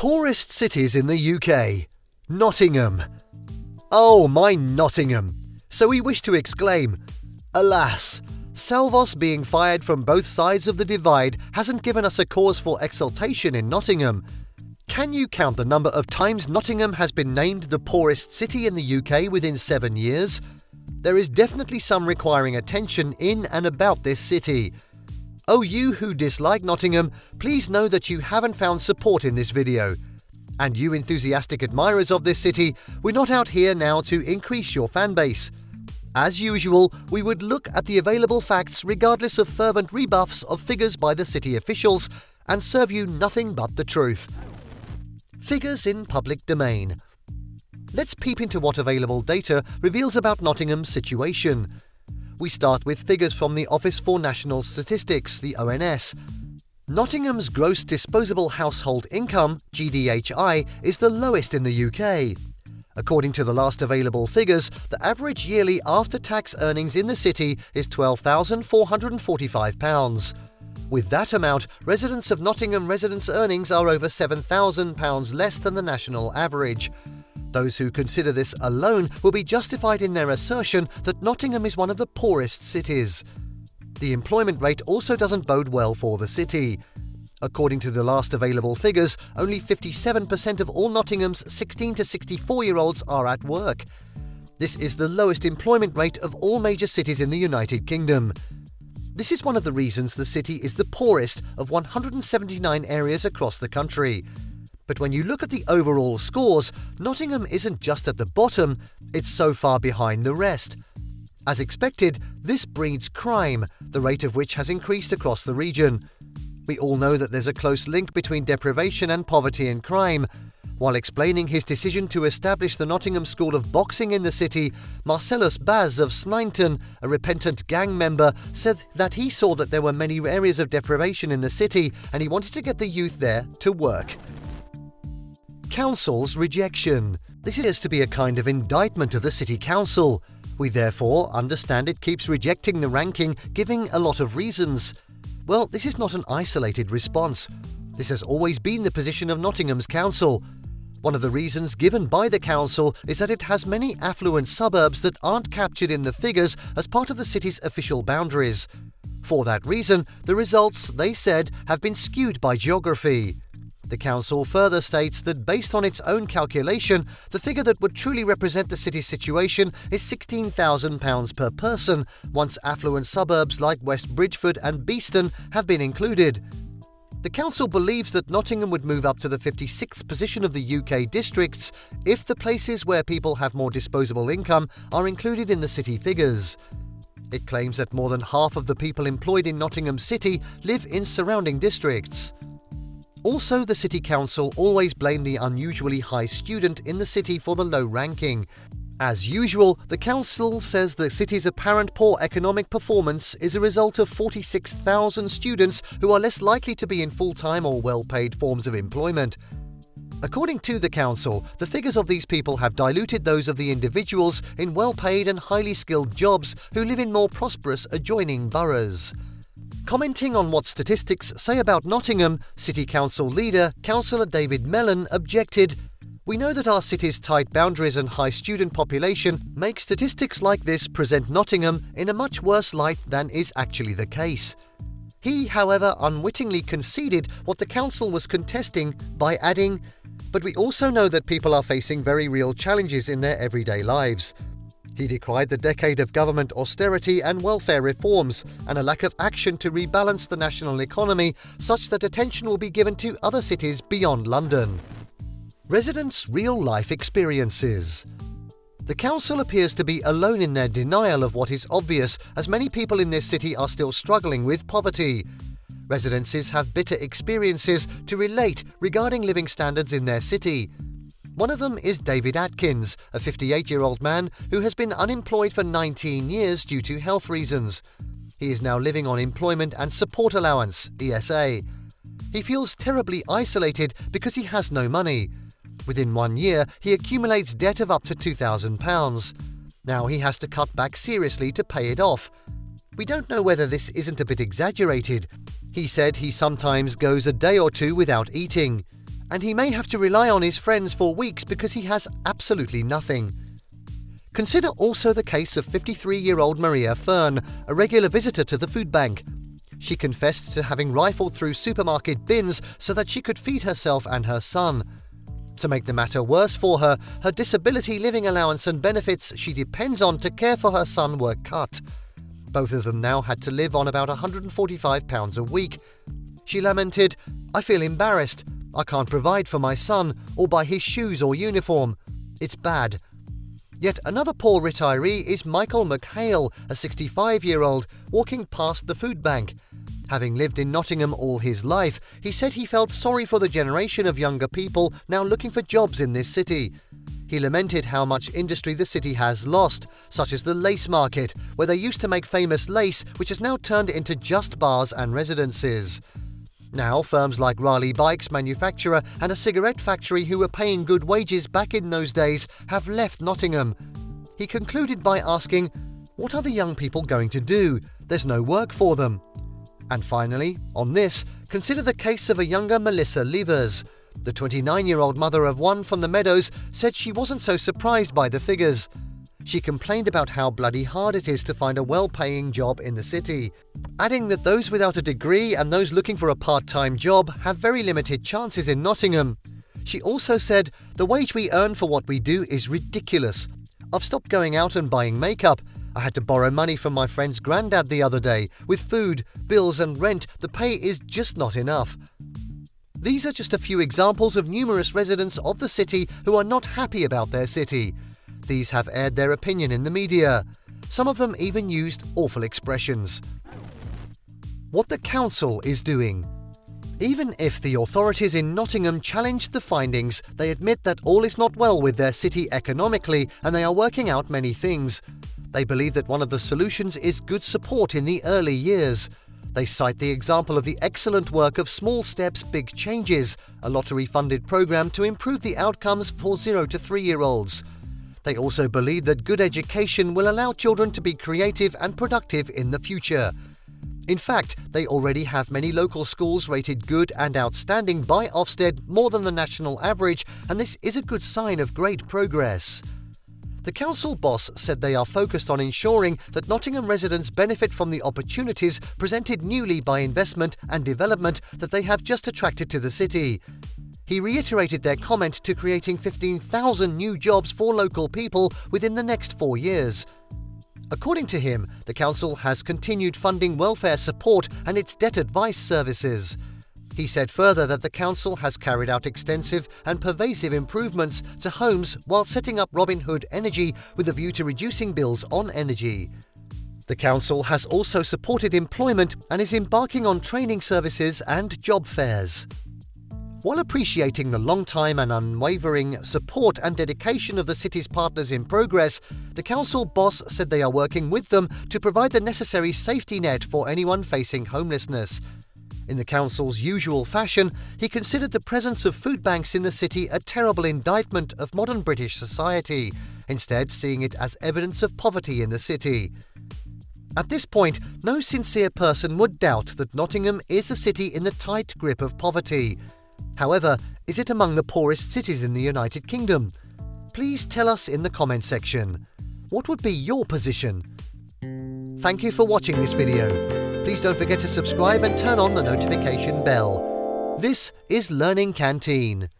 Poorest cities in the UK. Nottingham. Oh, my Nottingham. So we wish to exclaim, alas, Salvos being fired from both sides of the divide hasn't given us a cause for exultation in Nottingham. Can you count the number of times Nottingham has been named the poorest city in the UK within 7 years? There is definitely some requiring attention in and about this city. Oh, you who dislike Nottingham, please know that you haven't found support in this video. And you enthusiastic admirers of this city, we're not out here now to increase your fan base. As usual, we would look at the available facts regardless of fervent rebuffs of figures by the city officials and serve you nothing but the truth. Figures in public domain. Let's peep into what available data reveals about Nottingham's situation. We start with figures from the Office for National Statistics, the ONS. Nottingham's gross disposable household income, GDHI, is the lowest in the UK. According to the last available figures, the average yearly after-tax earnings in the city is £12,445. With that amount, residents of Nottingham residents' earnings are over £7,000 less than the national average. Those who consider this alone will be justified in their assertion that Nottingham is one of the poorest cities. The employment rate also doesn't bode well for the city. According to the last available figures, only 57% of all Nottingham's 16 to 64-year-olds are at work. This is the lowest employment rate of all major cities in the United Kingdom. This is one of the reasons the city is the poorest of 179 areas across the country. But when you look at the overall scores, Nottingham isn't just at the bottom, it's so far behind the rest. As expected, this breeds crime, the rate of which has increased across the region. We all know that there's a close link between deprivation and poverty and crime. While explaining his decision to establish the Nottingham School of Boxing in the city, Marcellus Baz of Sneinton, a repentant gang member, said that he saw that there were many areas of deprivation in the city and he wanted to get the youth there to work. Council's rejection. This is to be a kind of indictment of the City Council. We therefore understand it keeps rejecting the ranking, giving a lot of reasons. Well, this is not an isolated response. This has always been the position of Nottingham's council. One of the reasons given by the council is that it has many affluent suburbs that aren't captured in the figures as part of the city's official boundaries. For that reason, the results, they said, have been skewed by geography. The council further states that based on its own calculation, the figure that would truly represent the city's situation is £16,000 per person, once affluent suburbs like West Bridgford and Beeston have been included. The council believes that Nottingham would move up to the 56th position of the UK districts if the places where people have more disposable income are included in the city figures. It claims that more than half of the people employed in Nottingham City live in surrounding districts. Also, the City Council always blamed the unusually high student in the city for the low ranking. As usual, the council says the city's apparent poor economic performance is a result of 46,000 students who are less likely to be in full-time or well-paid forms of employment. According to the council, the figures of these people have diluted those of the individuals in well-paid and highly skilled jobs who live in more prosperous adjoining boroughs. Commenting on what statistics say about Nottingham, City Council leader, Councillor David Mellon, objected, "We know that our city's tight boundaries and high student population make statistics like this present Nottingham in a much worse light than is actually the case." He, however, unwittingly conceded what the council was contesting by adding, "But we also know that people are facing very real challenges in their everyday lives." He decried the decade of government austerity and welfare reforms and a lack of action to rebalance the national economy such that attention will be given to other cities beyond London. Residents' real-life experiences. The council appears to be alone in their denial of what is obvious, as many people in this city are still struggling with poverty. Residents have bitter experiences to relate regarding living standards in their city. One of them is David Atkins, a 58-year-old man who has been unemployed for 19 years due to health reasons. He is now living on employment and support allowance, ESA. He feels terribly isolated because he has no money. Within 1 year, he accumulates debt of up to £2,000. Now he has to cut back seriously to pay it off. We don't know whether this isn't a bit exaggerated. He said he sometimes goes a day or two without eating. and he may have to rely on his friends for weeks because he has absolutely nothing. Consider also the case of 53-year-old Maria Fern, a regular visitor to the food bank. She confessed to having rifled through supermarket bins so that she could feed herself and her son. To make the matter worse for her, her disability living allowance and benefits she depends on to care for her son were cut. Both of them now had to live on about £145 a week. She lamented, "I feel embarrassed. I can't provide for my son or buy his shoes or uniform. It's bad." Yet another poor retiree is Michael McHale, a 65-year-old, walking past the food bank. Having lived in Nottingham all his life, he said he felt sorry for the generation of younger people now looking for jobs in this city. He lamented how much industry the city has lost, such as the lace market, where they used to make famous lace, which has now turned into just bars and residences. Now, firms like Raleigh Bikes manufacturer and a cigarette factory who were paying good wages back in those days have left Nottingham. He concluded by asking, "What are the young people going to do? There's no work for them." And finally, on this, consider the case of a younger Melissa Levers. The 29-year-old mother of one from the Meadows said she wasn't so surprised by the figures. She complained about how bloody hard it is to find a well-paying job in the city, adding that those without a degree and those looking for a part-time job have very limited chances in Nottingham. She also said, "The wage we earn for what we do is ridiculous. I've stopped going out and buying makeup. I had to borrow money from my friend's granddad the other day. With food, bills and rent, the pay is just not enough." These are just a few examples of numerous residents of the city who are not happy about their city. These have aired their opinion in the media. Some of them even used awful expressions. What the council is doing. Even if the authorities in Nottingham challenged the findings, they admit that all is not well with their city economically and they are working out many things. They believe that one of the solutions is good support in the early years. They cite the example of the excellent work of Small Steps, Big Changes, a lottery-funded program to improve the outcomes for 0 to 3-year-olds. They also believe that good education will allow children to be creative and productive in the future. In fact, they already have many local schools rated good and outstanding by Ofsted more than the national average, and this is a good sign of great progress. The council boss said they are focused on ensuring that Nottingham residents benefit from the opportunities presented newly by investment and development that they have just attracted to the city. He reiterated their comment to creating 15,000 new jobs for local people within the next 4 years. According to him, the council has continued funding welfare support and its debt advice services. He said further that the council has carried out extensive and pervasive improvements to homes while setting up Robin Hood Energy with a view to reducing bills on energy. The council has also supported employment and is embarking on training services and job fairs. While appreciating the long-time and unwavering support and dedication of the city's partners in progress, the council boss said they are working with them to provide the necessary safety net for anyone facing homelessness. In the council's usual fashion, he considered the presence of food banks in the city a terrible indictment of modern British society, instead seeing it as evidence of poverty in the city. At this point, no sincere person would doubt that Nottingham is a city in the tight grip of poverty. However, is it among the poorest cities in the United Kingdom? Please tell us in the comment section. What would be your position? Thank you for watching this video. Please don't forget to subscribe and turn on the notification bell. This is Learning Canteen.